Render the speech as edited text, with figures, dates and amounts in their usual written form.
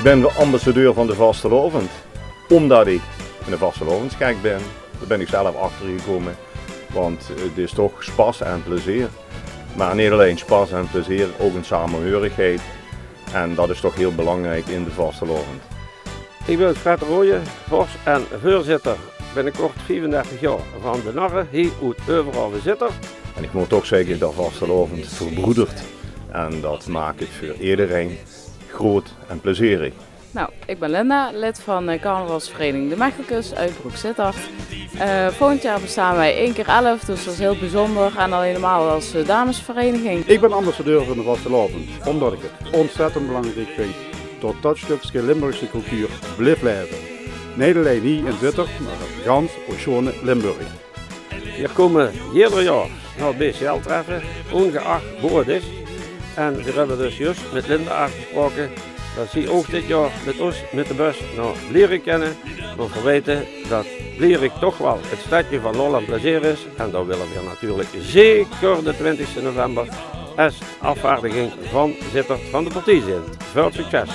Ik ben ambassadeur van de Vastelovend, omdat ik een vastelovensgek ben. Daar ben ik zelf achter gekomen, want het is toch spas en plezier. Maar niet alleen spas en plezier, ook een samenhorigheid. En dat is toch heel belangrijk in de Vastelovend. Ik ben Fred Rooyen, vos en voorzitter binnenkort 34 jaar van de Narren, hier uit overal Zitter. En ik moet ook zeggen dat Vastelovend verbroedert. En dat maakt het voor iedereen groot en plezierig. Nou, ik ben Linda, lid van de carnavalsvereniging De Mechelkus uit Broek-Sittard. Volgend jaar bestaan wij 1 keer 11, dus dat is heel bijzonder en al helemaal als damesvereniging. Ik ben ambassadeur van de Vastelovend, omdat ik het ontzettend belangrijk vind dat dat stukje Limburgse cultuur blijft blijven. Niet alleen hier in Zitter, maar in gans Oceane Limburg. Hier komen ieder jaar naar het BCL-treffen, ongeacht hoe het is. En we hebben dus juist met Linda afgesproken dat ze ook dit jaar met ons met de bus naar Blierik kennen. Maar we weten dat Blierik toch wel het stadje van lol en plezier is. En daar willen we natuurlijk zeker de 20 november als afvaardiging van Zitter van de partij zijn. Veel succes!